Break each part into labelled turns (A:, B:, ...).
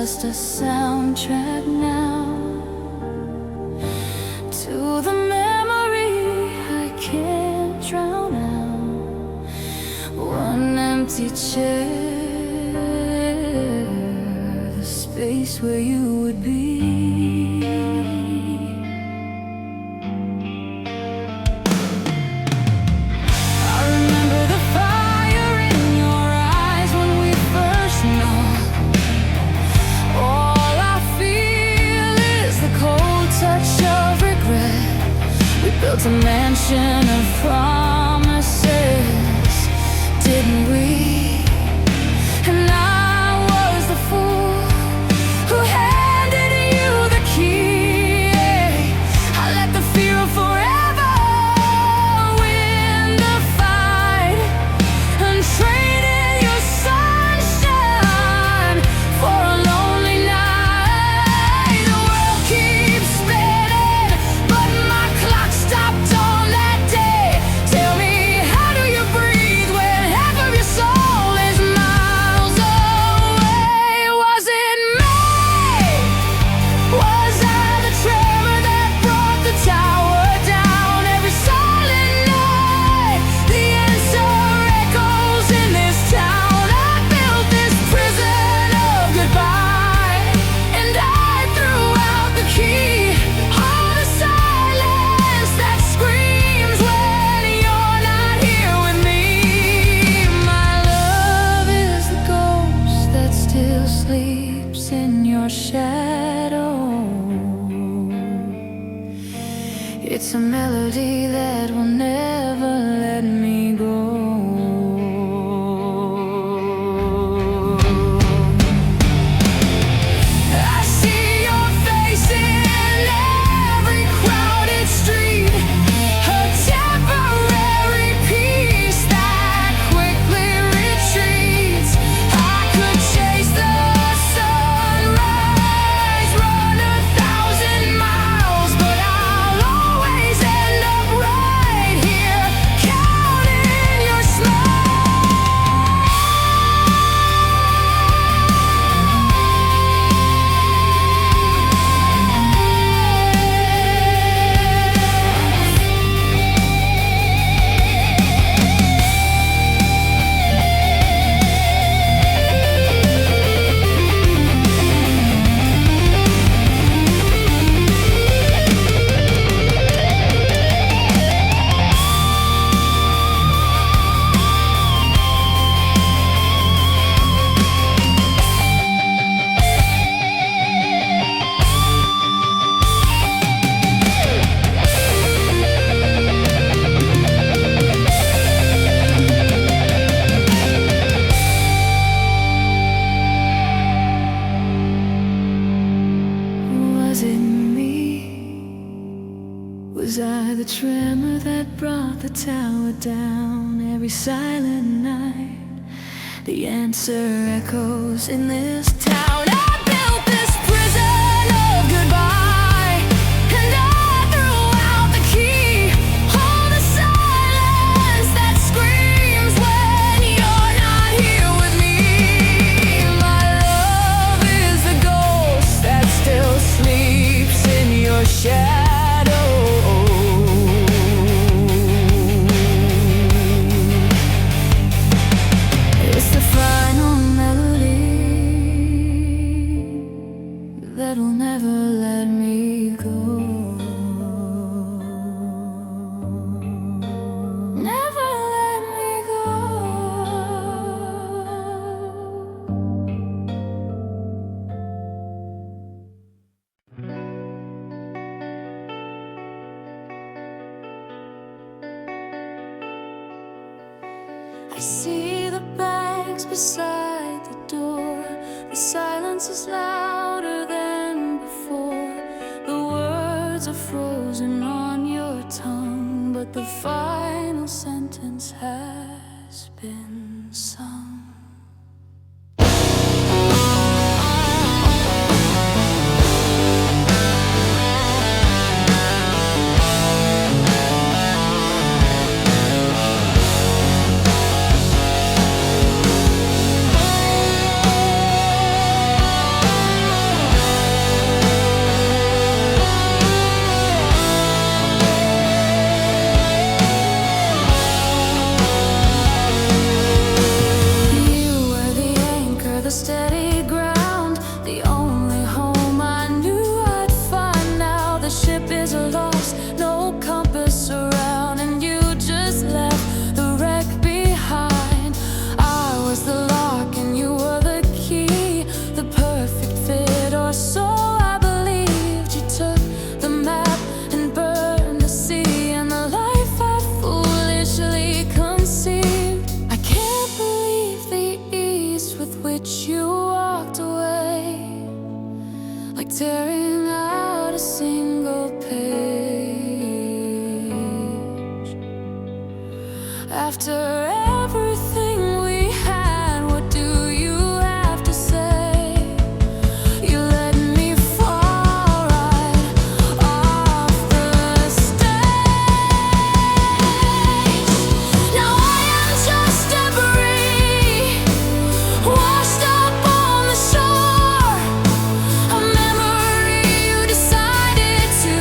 A: just a soundtrack now to the memory I can't drown out. One empty chair, the space where you would be. Built a mansion of promises, didn't we? And I was the fool who handed you the key. I let the fear of forever win the fight, and traded your sunshine for a lonely night. The world keeps spinning, but my clock stopped on that day. Tell me, how do you breathe when half of your soul is miles away? Was it me? Was I the tremor that brought the tower down every silent night? The answer echoes in this town. I built this prison of goodbye, and I threw out the key. All the silence that screams when you're not here with me. My love is the ghost that still sleeps in your shadow. It's a melody that will never let me go. I see your face in every crowded street, a temporary peace that quickly retreats. I could chase the sunrise, run 1,000 miles, but I'll always end up right here, counting your Was it me? Was I the tremor that brought the tower down every silent night? The answer echoes in this town. I built this prison of goodbye, and I threw out the key. All the silence that screams when you're not here with me. My love is the ghost that still sleeps in your shadow. It's the final melody that'll never let me go. Never let me go. I see the bags beside the door. The silence is louder than before. The words are frozen on your tongue, but the final sentence has been sung. solid ground, the only home I knew I'd find. Now the ship is lost, no compass around, and you just left the wreck behind. I was the lock and you were the key, the perfect fit, or so I believed. You took the map and burned the sea, and the life I foolishly conceived. I can't believe the ease with which you walked away, like tearing out a single page. After everything we had, what do you have to say? You let me fall right off the stage. Now I am just debris, washed up on the shore, a memory you decided to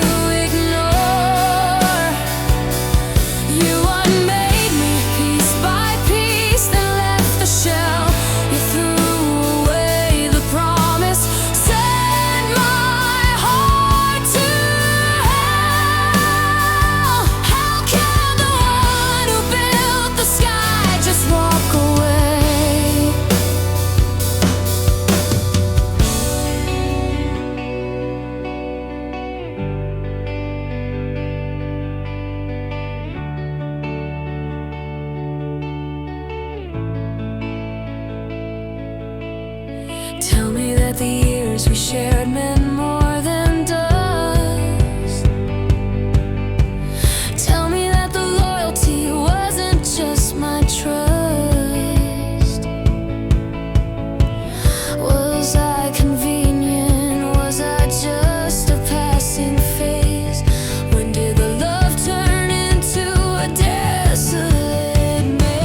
A: ignore. You unmade me piece by piece, then left the shell. You threw away the promise, sent my heart to hell. How can the one who built the sky just walk away? Tell me that the years we shared meant more than dust. Tell me that the loyalty wasn't just my trust. Was I convenient? Was I just a passing phase? When did the love turn into a desolate maze?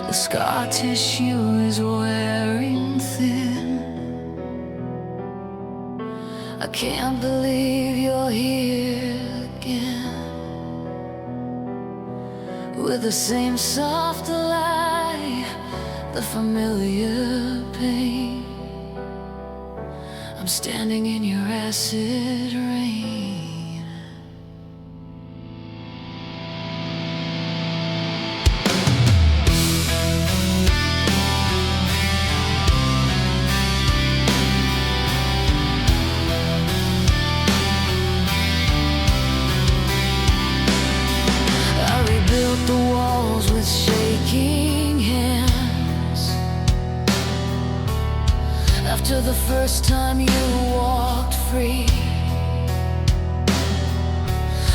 A: The scar tissue is wearing thin. I can't believe you're here again, with the same soft lie, the familiar pain. I'm standing in your acid rain. after the first time you walked free.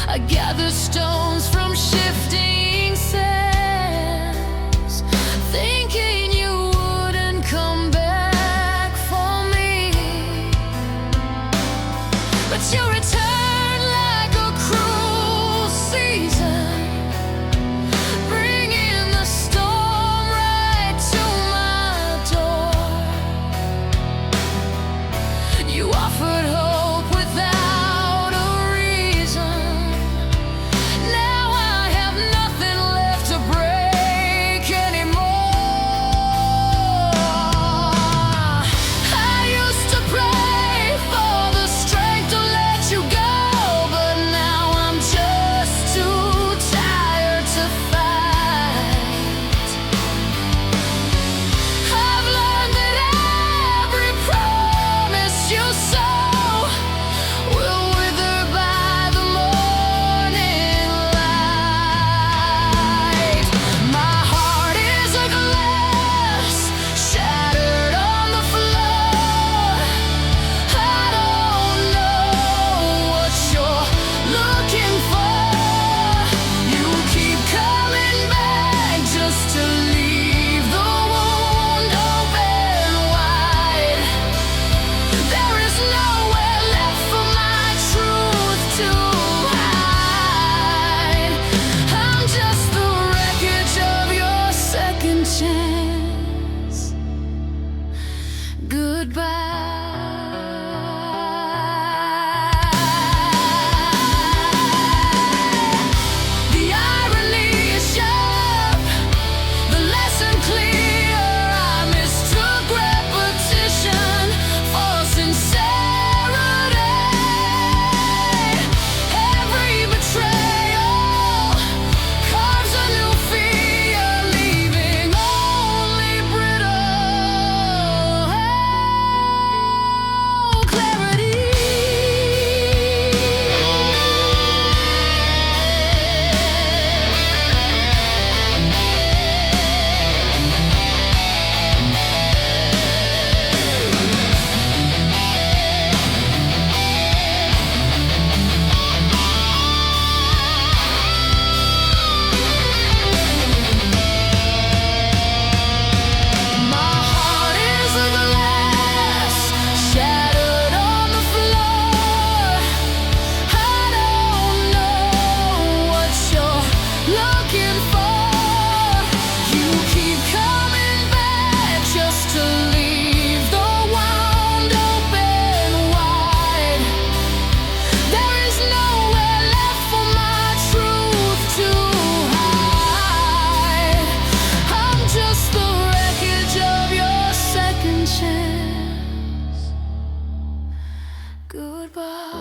A: I gathered stones from shifting sands, thinking you wouldn't come back for me. But you returned like a cruel season, bringing the storm right to my door. You offered hope without a reason. Now I have nothing left to break anymore. I used to pray for the strength to let you go, but now I'm just too tired to fight. I've learned that every promise you sow will wither by the morning light. My heart is a glass shattered on the floor. I don't know what you're looking for. You keep coming back just to leave the wound open wide. There is nowhere left for my truth to hide. I'm just the wreckage of your second chance. Goodbye. The irony is sharp, the lesson clear. I mistook repetition for sincerity. Every betrayal carves a new fear, leaving only brittle clarity. My heart is a glass shattered on the floor. I don't know what you're looking for. You keep coming back just to leave the wound open wide. There is nowhere left for my truth to hide. I'm just the wreckage of your second chance. Goodbye.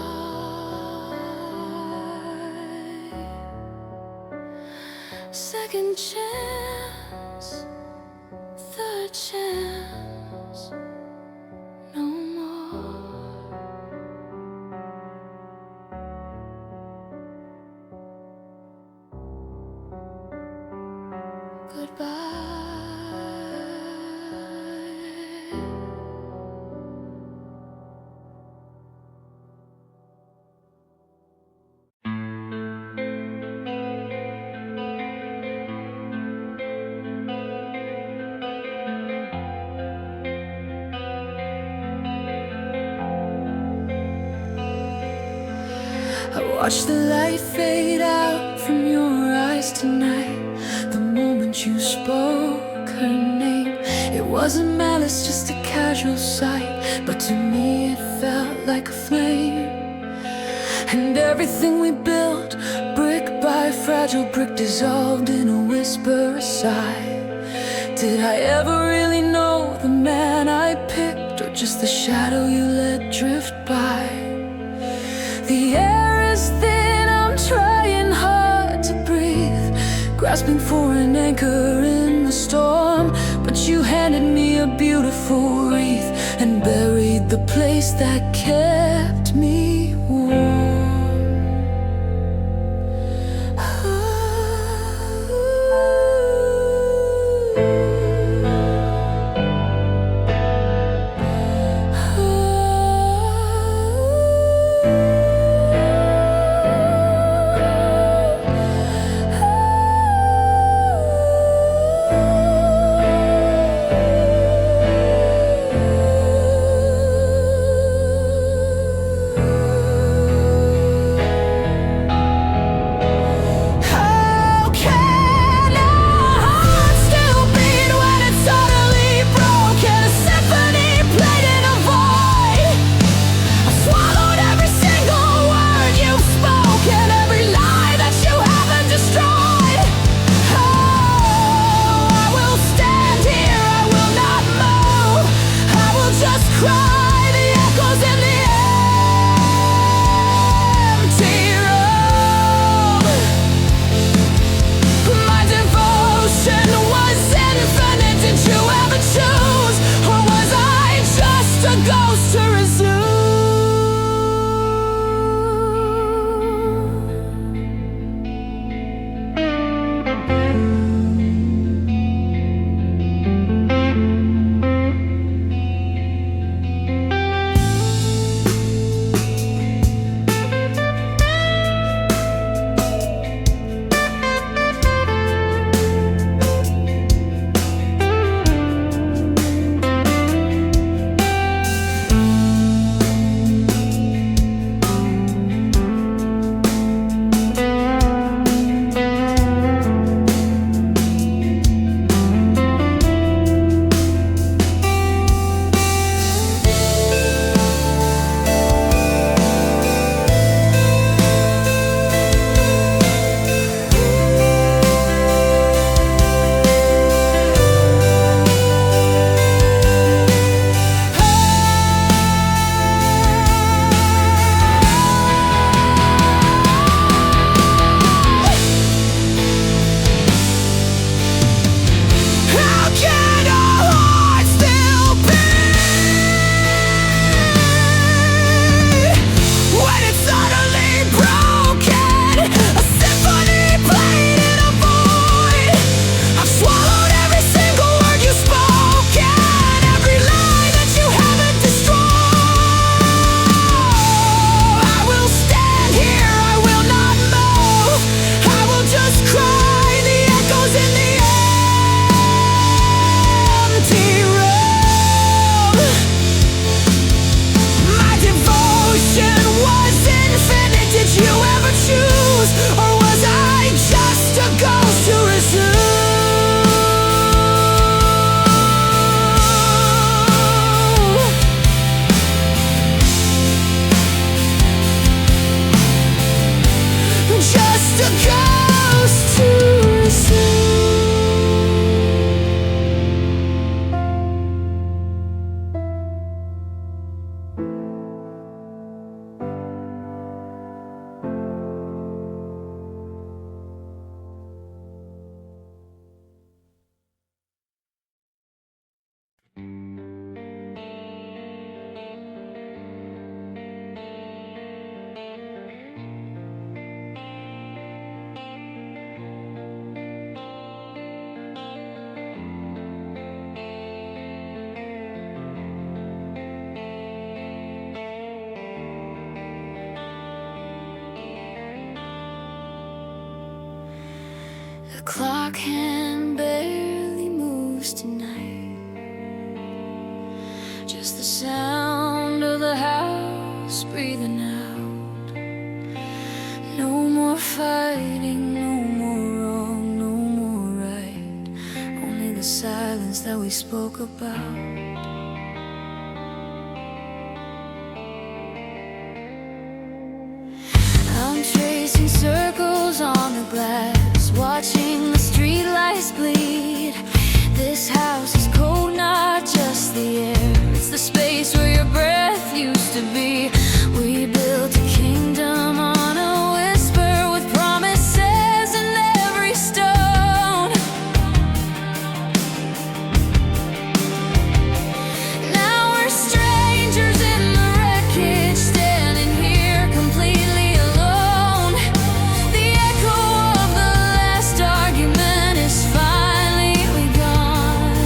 A: Second chance, third chance, no more. Goodbye. I watched the light fade out from your eyes tonight. The moment you spoke her name, it wasn't malice, just a casual sight, but to me it felt like a flame. And everything we built, brick by fragile brick, dissolved in a whisper, a sigh. Did I ever really know the man I picked, or just the shadow you let drift by? The air is thin, I'm trying hard to breathe, grasping for an anchor in the storm. But you handed me a beautiful wreath and buried the place that kept me warm. a ghost to resume.
B: The clock hand barely moves tonight. Just the sound of the house breathing out. No more fighting, no more wrong, no more right. Only the silence that we spoke about. I'm tracing circles on the glass, watching the streetlights bleed. This house is cold, not just the air. It's the space where your breath used to be. We built a kingdom on a whisper with promises in every stone. Now we're strangers in the wreckage, standing here completely alone. The echo of the last argument is finally gone.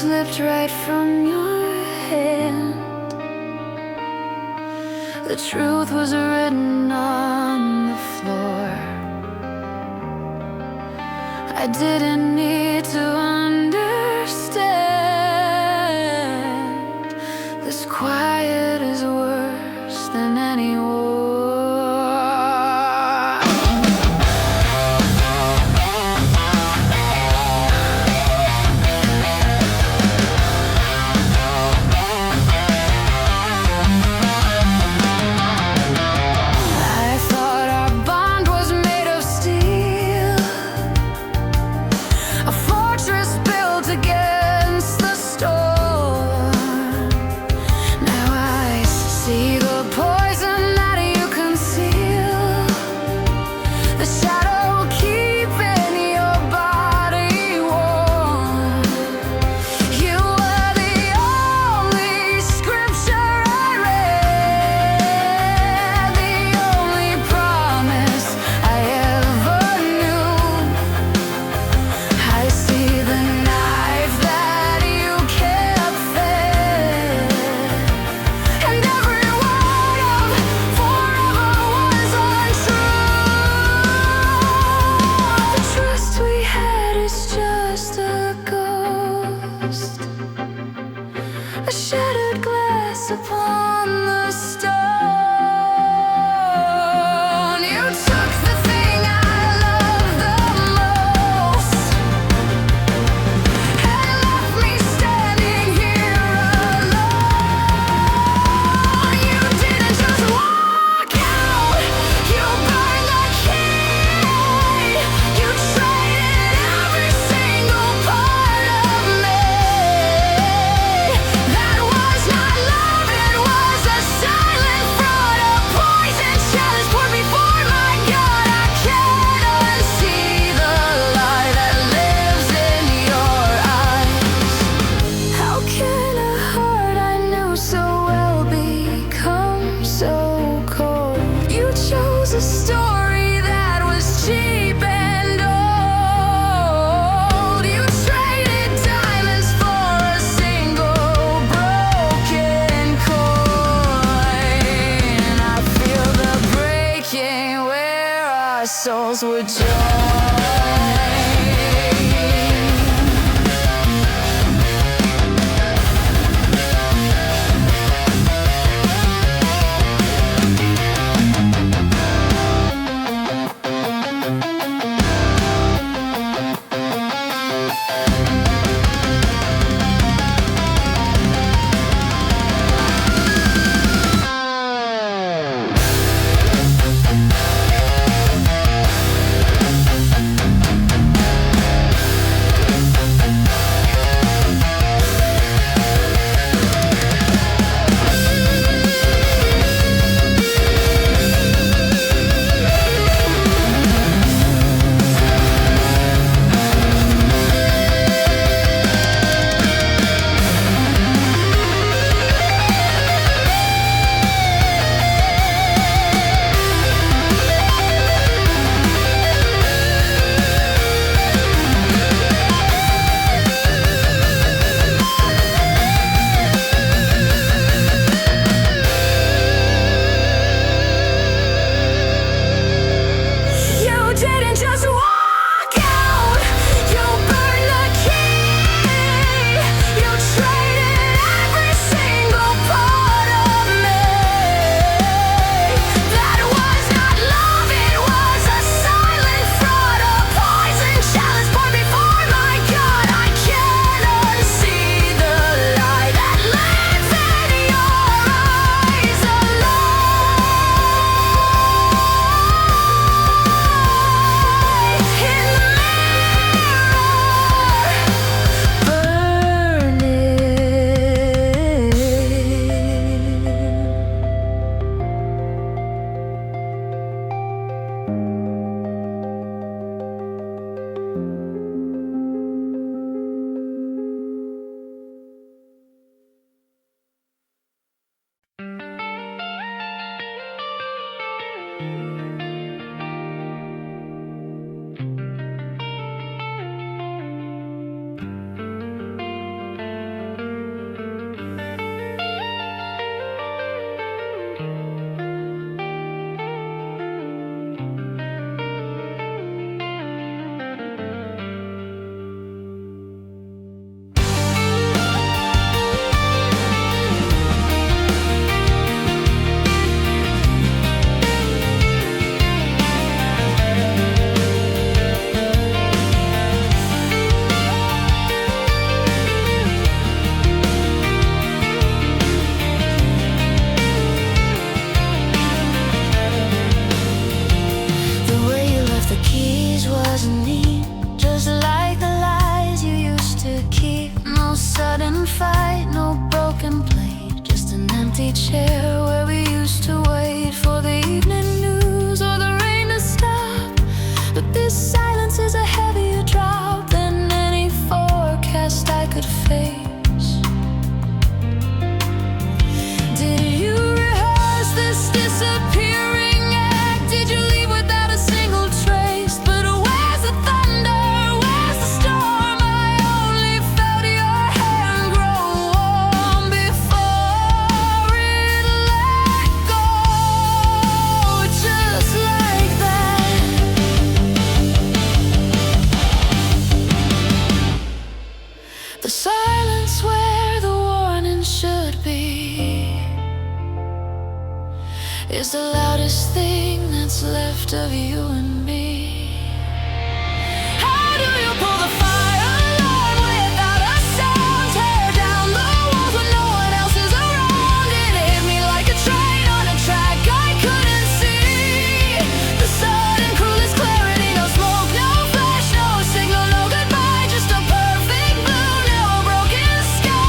B: slipped right from your hand. The truth was written on the floor. I didn't need to understand. This quiet is worse than any war. I thought our bond was made of steel, a fortress built against the storm. Now I see the poison that you conceal, the shadow keeping your body warm. You were the only scripture I read, the only promise I ever knew. I see the knife that you kept fed, and every word of forever was untrue. The trust we had is just a ghost, a shattered glass upon the stone. You took the thing I loved the most and left me standing here alone. You didn't just walk out, you burned the key. You traded every single part of me. That was not love, it was a silent fraud, a poison chalice poured before my God. I can't unsee the lie that lives in your eyes. How can a heart I knew so well become so cold? You chose a story that was cheap and old. You traded diamonds for a single broken coin. I feel the breaking where our souls would join. You didn't just walk out, you burned the key. You traded every single part of me. That was not love, it was a silent fraud, a poison chalice poured before my God. I can't unsee the lie that lives in your eyes alone. In the mirror. is the loudest thing that's left of you and me. How do you pull the fire alarm without a sound? Tear down the walls when no one else is around. It hit me like a train on a track I couldn't see. The sudden cruelest clarity, no smoke, no flash, no signal, no goodbye, just a perfect blue, now a broken sky.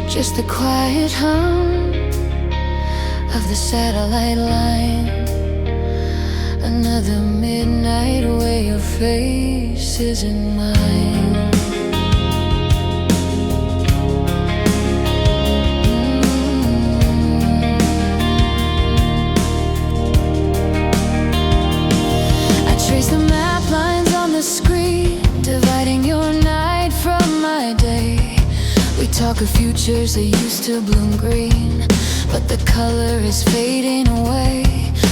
B: Just the quiet hum of the satellite line. Another midnight where your face is in mine. I trace the map lines on the screen, dividing your night from my day. We talk of futures that used to bloom green, but the color is fading away.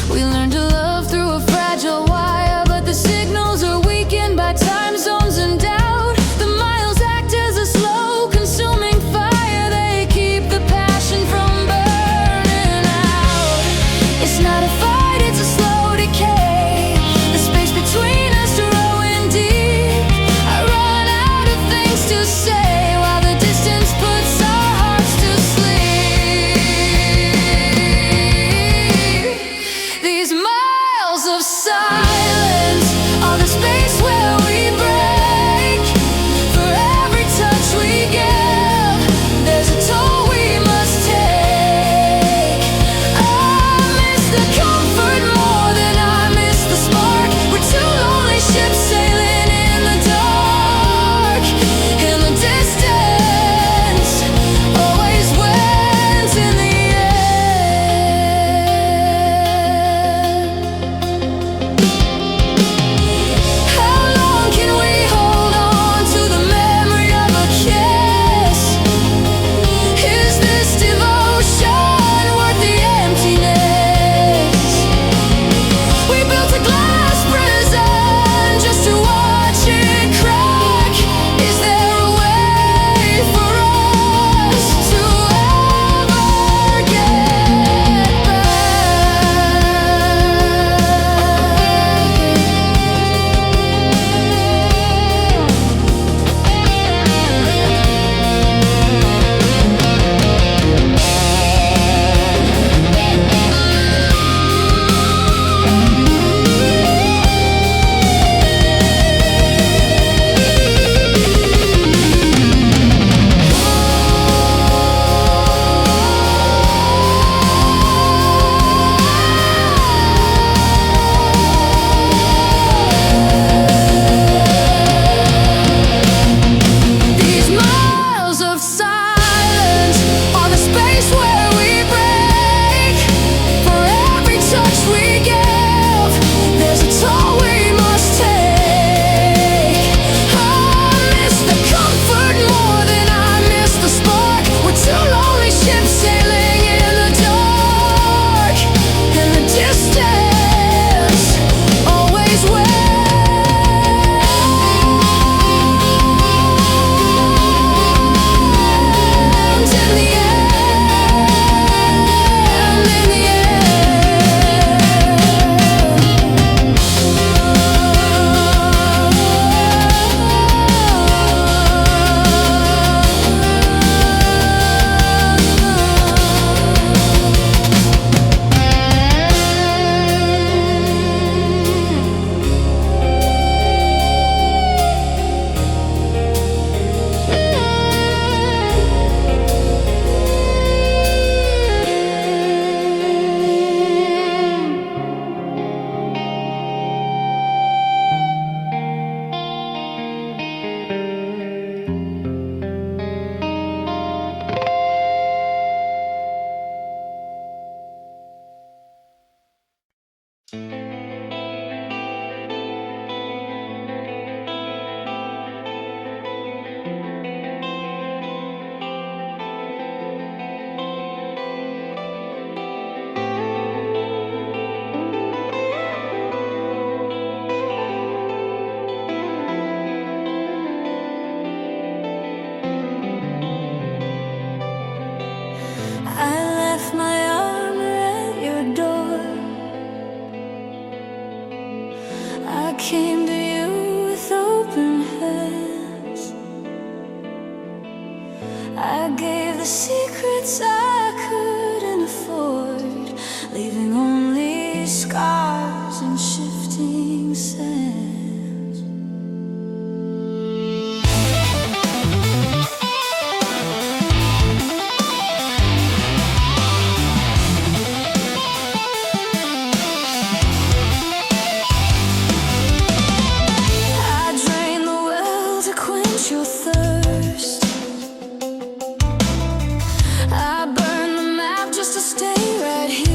B: We learn to love through a fragile wire, but the signals are weakened by time zones and doubt. The miles act as a slow consuming fire. They keep the passion from burning out. It's not a fight, it's a slow decay. The space between us growing deep. I run out of things to say while the distance puts our hearts to sleep. These miles of silence are leaving only scars and shifting sands. I drain the well to quench your thirst. I burn the map just to stay right here.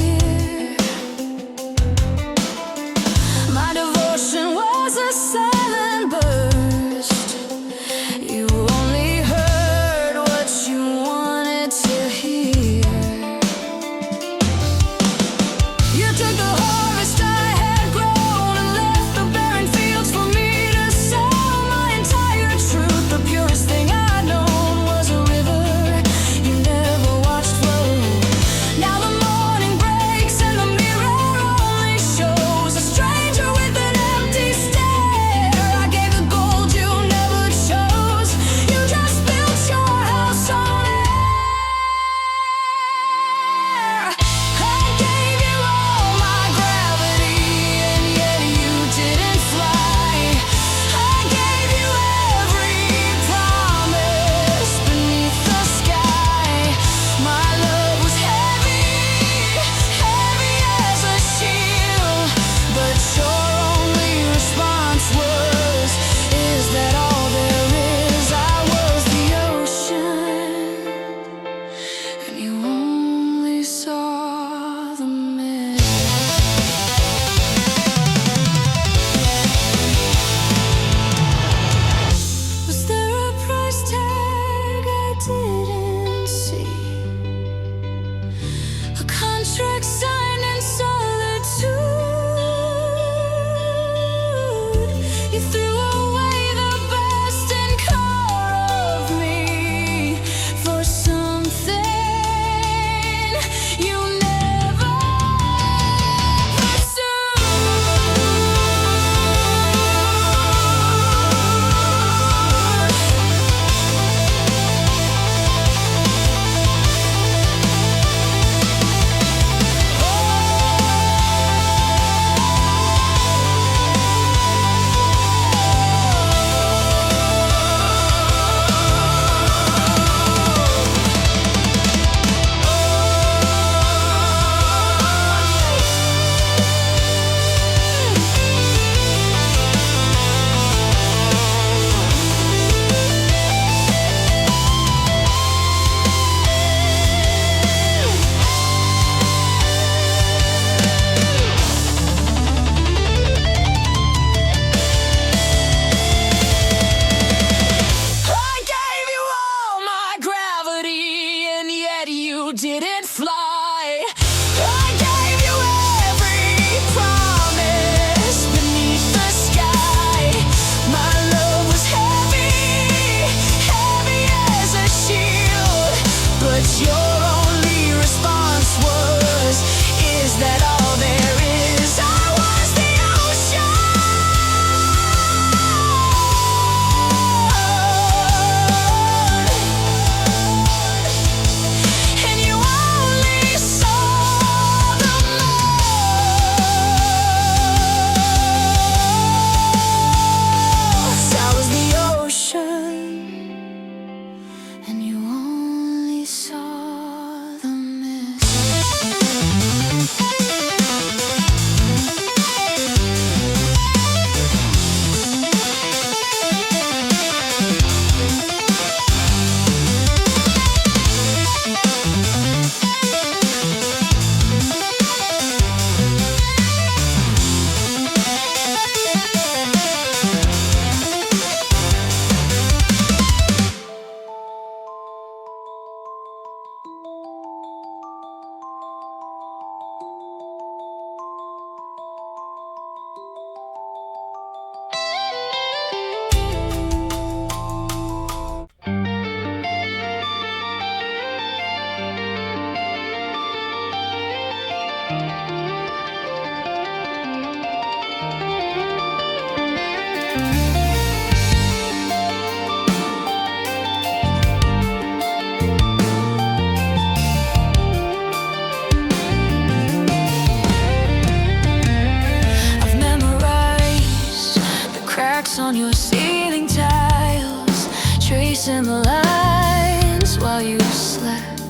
B: your ceiling tiles, tracing the lines while you slept.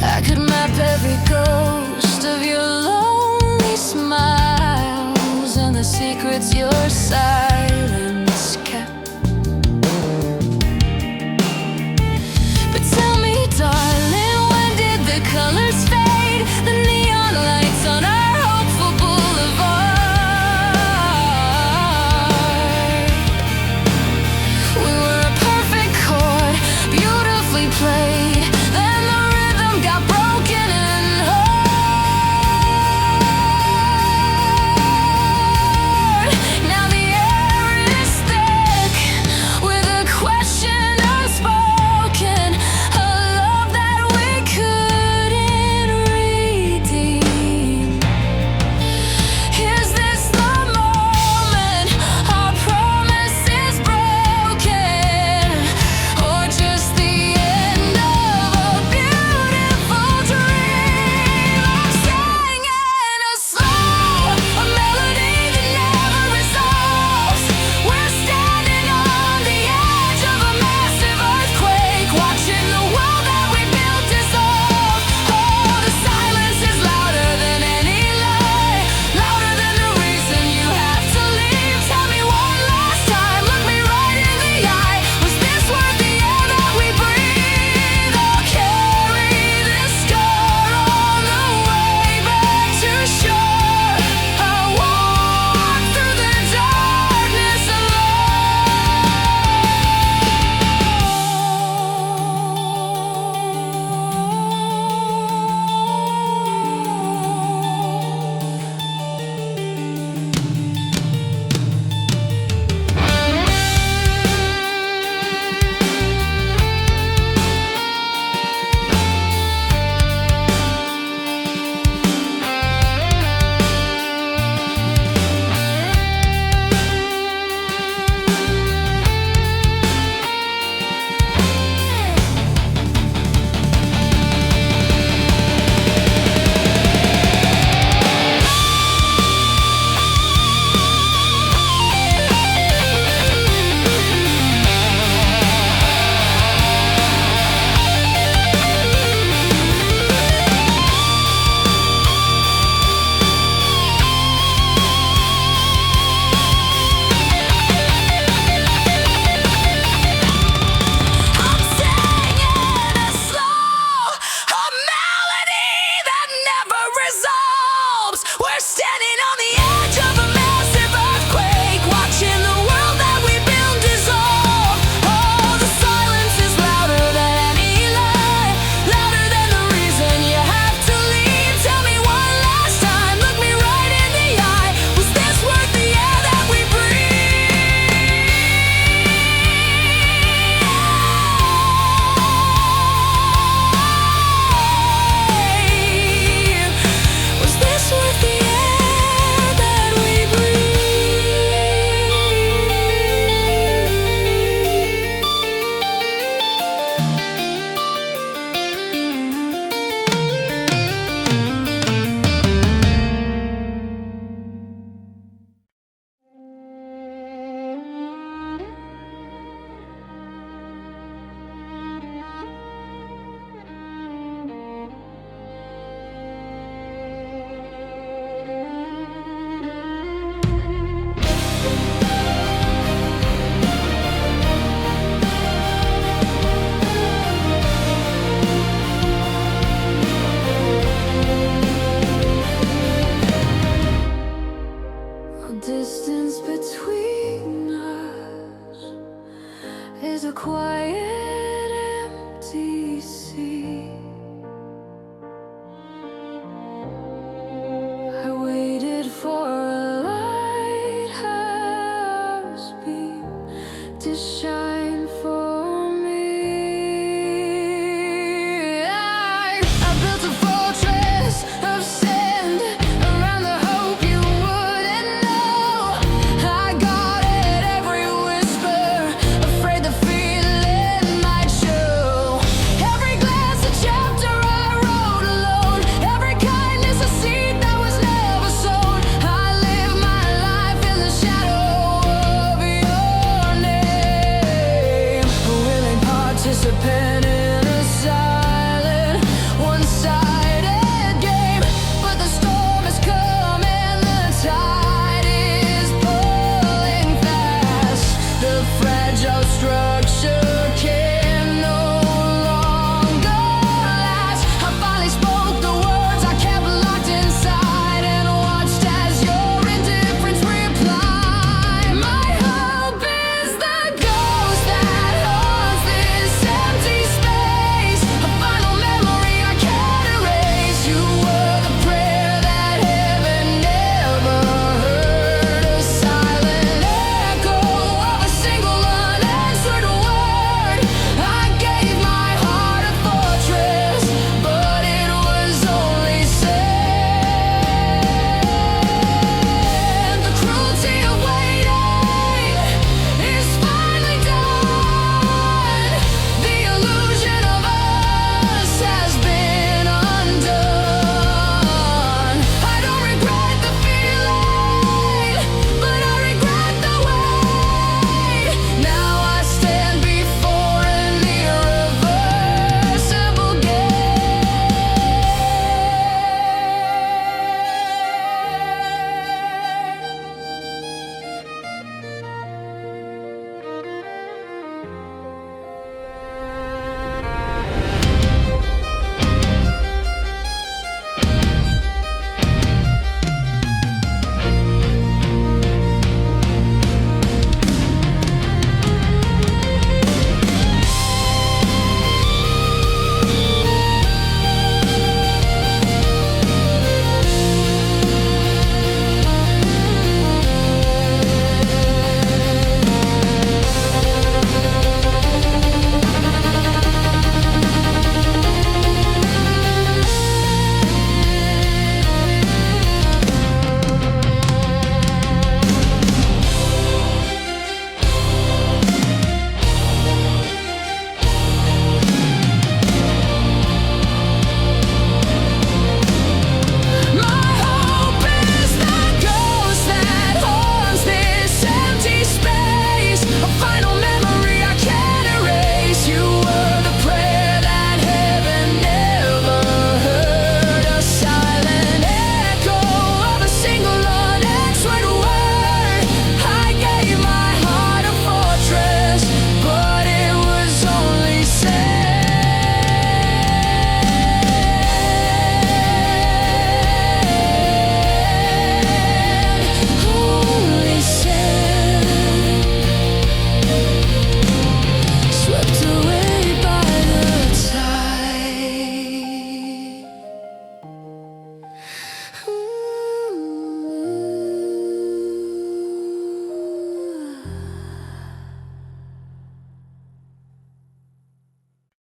B: I could map every ghost of your lonely smiles and the secrets your silence kept. But tell me, darling, when did the colors fade? The neon lights on our hopeful boulevard. We were a perfect chord, beautifully played. Then the rhythm got broken and hard. Now the air is thick with a question unspoken, a love that we couldn't redeem. Is this the moment our promise is broken, or just the end of a beautiful dream? I'm singing a song, a melody that never resolves. We're standing on the edge of a massive earthquake, watching the world that we built dissolve. Oh, the silence is louder than any lie, louder than the reason you have to leave. Tell me one last time, look me right in the eye. Was this worth the air that we breathe? I'll carry this scar on the way back to shore. I walk through the darkness I'm singing a slow, a melody that never resolves. We're standing on the edge of a massive earthquake, watching the world that we built dissolve. Oh, the silence is louder than any lie, louder than the reason you have to leave. Tell me one last time, look me right in the eye. Was this worth the air that we breathe? Was this worth the air that we The distance between us is a quiet